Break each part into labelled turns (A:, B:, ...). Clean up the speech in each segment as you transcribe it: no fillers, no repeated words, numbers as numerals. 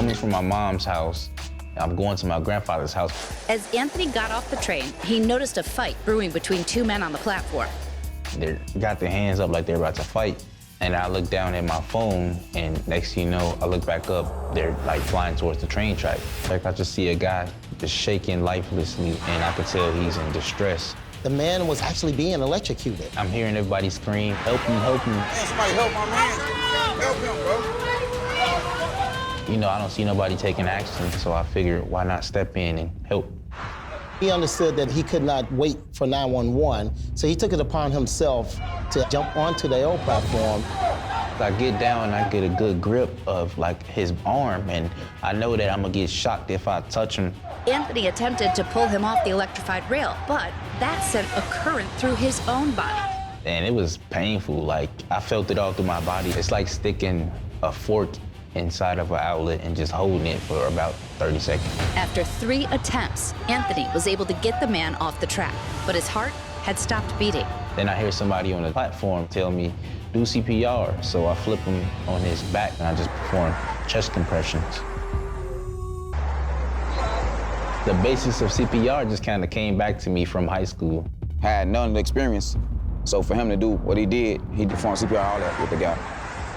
A: coming from my mom's house. I'm going to my grandfather's house.
B: As Anthony got off the train, he noticed a fight brewing between two men on the platform.
A: They got their hands up like they're about to fight. And I look down at my phone, and next thing you know, I look back up, they're like flying towards the train track. Like I just see a guy just shaking lifelessly, and I could tell he's in distress.
C: The man was actually being electrocuted.
A: I'm hearing everybody scream, help him, help him.
D: Man, somebody help my man. Help him, bro.
A: You know, I don't see nobody taking action, so I figured why not step in and help.
C: He understood that he could not wait for 911, so he took it upon himself to jump onto the L platform.
A: I get down and I get a good grip of like his arm, and I know that I'm gonna get shocked if I touch him.
B: Anthony attempted to pull him off the electrified rail, but that sent a current through his own body.
A: And it was painful, like I felt it all through my body. It's like sticking a fork inside of an outlet and just holding it for about 30 seconds.
B: After 3 attempts, Anthony was able to get the man off the track, but his heart had stopped beating.
A: Then I hear somebody on the platform tell me, do CPR. So I flip him on his back and I just perform chest compressions. The basics of CPR just kind of came back to me from high school.
E: I had none of the experience, so for him to do what he did, he performed CPR all that with the guy.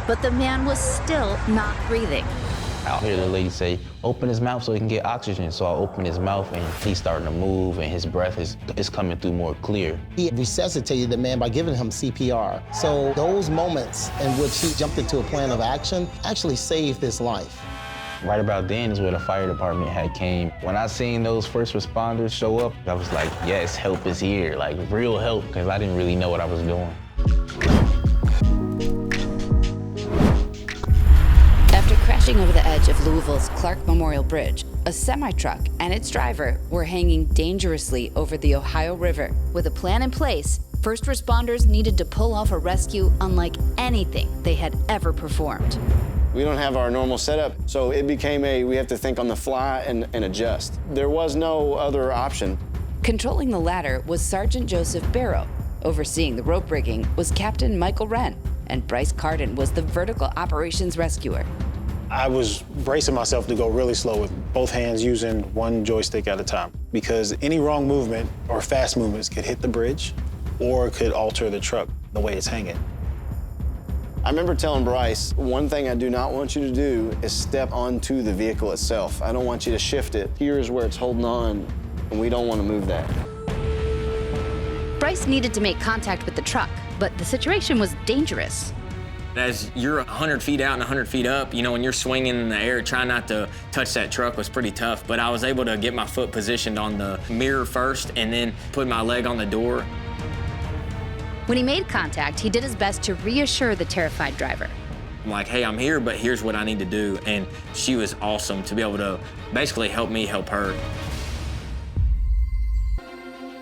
B: But the man was still not breathing.
A: I'll hear the lady say, open his mouth so he can get oxygen. So I open his mouth and he's starting to move and his breath is coming through more clear.
C: He resuscitated the man by giving him CPR. So those moments in which he jumped into a plan of action actually saved his life.
A: Right about then is where the fire department had came. When I seen those first responders show up, I was like, yes, help is here, like real help, because I didn't really know what I was doing.
B: After crashing over the edge of Louisville's Clark Memorial Bridge, a semi-truck and its driver were hanging dangerously over the Ohio River. With a plan in place, first responders needed to pull off a rescue unlike anything they had ever performed.
F: We don't have our normal setup, so it became we have to think on the fly and adjust. There was no other option.
B: Controlling the ladder was Sergeant Joseph Barrow. Overseeing the rope rigging was Captain Michael Wren, and Bryce Carden was the vertical operations rescuer.
G: I was bracing myself to go really slow with both hands using one joystick at a time, because any wrong movement or fast movements could hit the bridge or could alter the truck the way it's hanging.
F: I remember telling Bryce, one thing I do not want you to do is step onto the vehicle itself. I don't want you to shift it. Here is where it's holding on, and we don't want to move that.
B: Bryce needed to make contact with the truck, but the situation was dangerous.
H: As you're 100 feet out and 100 feet up, you know, when you're swinging in the air, trying not to touch that truck was pretty tough, but I was able to get my foot positioned on the mirror first and then put my leg on the door.
B: When he made contact, he did his best to reassure the terrified driver.
H: I'm like, hey, I'm here, but here's what I need to do. And she was awesome to be able to basically help me help her.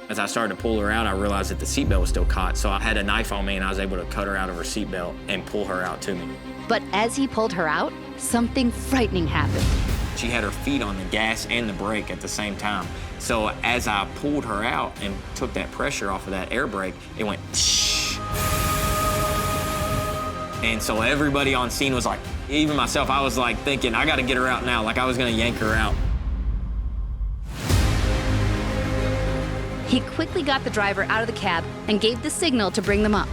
H: As I started to pull her out, I realized that the seatbelt was still caught, so I had a knife on me and I was able to cut her out of her seatbelt and pull her out to me.
B: But as he pulled her out, something frightening happened.
H: She had her feet on the gas and the brake at the same time. So as I pulled her out and took that pressure off of that air brake, it went shh. And so everybody on scene was like, even myself, I was like thinking, I gotta get her out now, like I was gonna yank her out.
B: He quickly got the driver out of the cab and gave the signal to bring them up.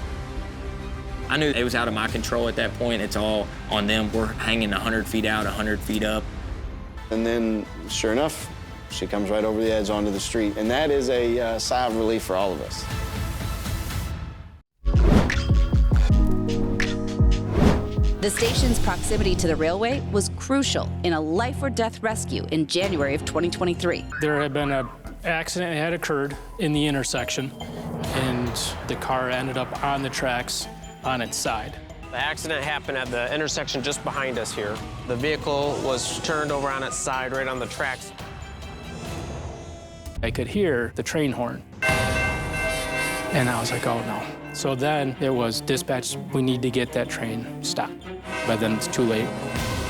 H: I knew it was out of my control at that point. It's all on them. We're hanging 100 feet out, 100 feet up.
F: And then, sure enough, she comes right over the edge onto the street. And that is a sigh of relief for all of us.
B: The station's proximity to the railway was crucial in a life-or-death rescue in January of 2023.
I: There had been an accident that had occurred in the intersection, and the car ended up on the tracks on its side.
J: The accident happened at the intersection just behind us here. The vehicle was turned over on its side right on the tracks.
I: I could hear the train horn, and I was like, oh no. So then it was dispatch, we need to get that train stopped. But then it's too late.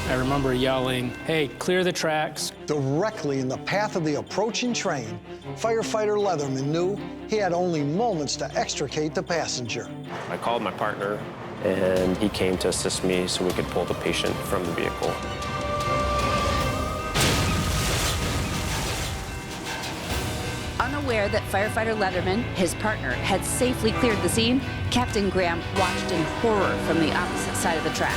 I: I remember yelling, hey, clear the tracks.
K: Directly in the path of the approaching train, firefighter Leatherman knew he had only moments to extricate the passenger.
J: I called my partner, and he came to assist me so we could pull the patient from the vehicle.
B: Unaware that firefighter Leatherman, his partner, had safely cleared the scene, Captain Graham watched in horror from the opposite side of the track.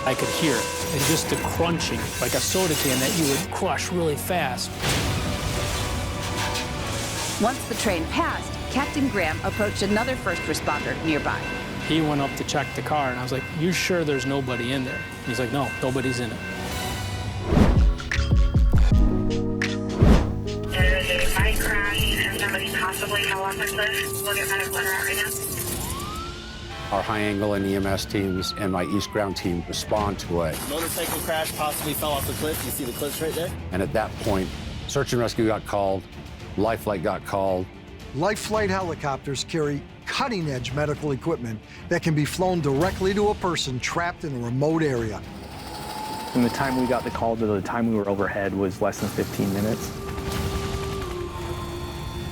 I: I could hear it, and just the crunching, like a soda can that you would crush really fast.
B: Once the train passed, Captain Graham approached another first responder nearby.
I: He went up to check the car, and I was like, "You sure there's nobody in there?" He's like, "No, nobody's in it."
L: There's a bike crash and somebody possibly fell off the cliff. We'll get medical in right now.
M: Our high angle and EMS teams and my east ground team respond to it.
N: Motorcycle crash, possibly fell off the cliff. You see the cliffs right there?
M: And at that point, search and rescue got called, life flight got called.
K: Life flight helicopters carry cutting-edge medical equipment that can be flown directly to a person trapped in a remote area.
O: From the time we got the call to the time we were overhead was less than 15 minutes.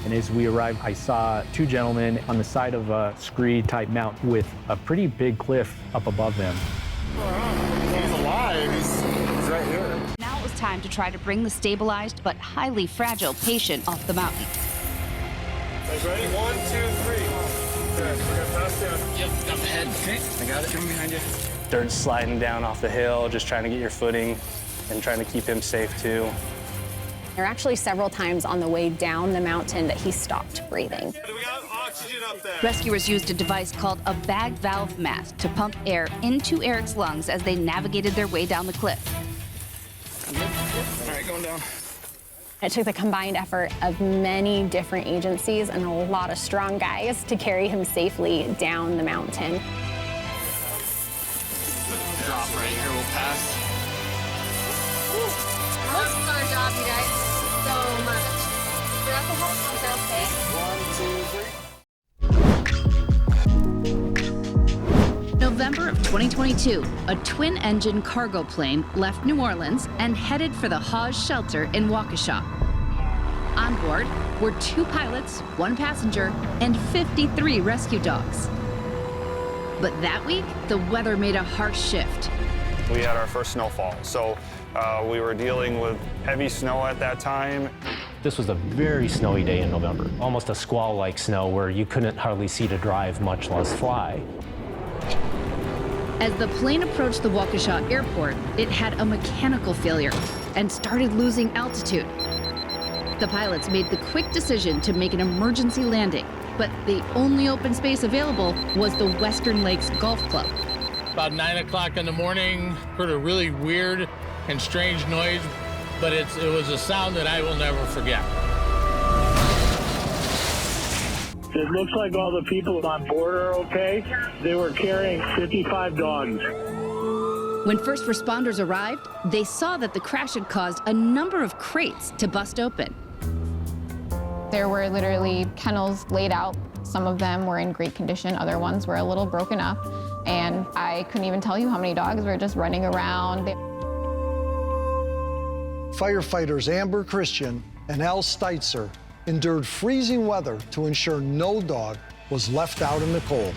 O: And as we arrived, I saw two gentlemen on the side of a scree-type mountain with a pretty big cliff up above them.
N: He's alive. He's right here.
B: Now it was time to try to bring the stabilized but highly fragile patient off the mountain.
N: Guys ready? 1, 2, 3. Okay, we're gonna pass down.
H: Yep, got the head. Okay, I got it. Coming behind you.
G: Start sliding down off the hill, just trying to get your footing and trying to keep him safe too.
P: There are actually several times on the way down the mountain that he stopped breathing.
N: We got oxygen up there.
B: Rescuers used a device called a bag valve mask to pump air into Eric's lungs as they navigated their way down the cliff.
H: All right, going down.
P: It took the combined effort of many different agencies and a lot of strong guys to carry him safely down the mountain.
H: Drop right here, we'll pass.
L: This is our job, you guys, so much. You're at the hospital, okay? 1, 2, 3.
B: November of 2022, a twin-engine cargo plane left New Orleans and headed for the Hawes shelter in Waukesha. On board were 2 pilots, 1 passenger, and 53 rescue dogs. But that week, the weather made a harsh shift.
Q: We had our first snowfall, so we were dealing with heavy snow at that time.
O: This was a very snowy day in November, almost a squall-like snow where you couldn't hardly see to drive, much less fly.
B: As the plane approached the Waukesha airport, it had a mechanical failure and started losing altitude. The pilots made the quick decision to make an emergency landing, but the only open space available was the Western Lakes Golf Club.
R: About 9 o'clock in the morning, heard a really weird and strange noise, but it was a sound that I will never forget.
S: It looks like all the people on board are okay. They were carrying 55 dogs.
B: When first responders arrived, they saw that the crash had caused a number of crates to bust open.
P: There were literally kennels laid out. Some of them were in great condition, other ones were a little broken up, and I couldn't even tell you how many dogs were just running around.
K: Firefighters Amber Christian and Al Steitzer endured freezing weather to ensure no dog was left out in the cold.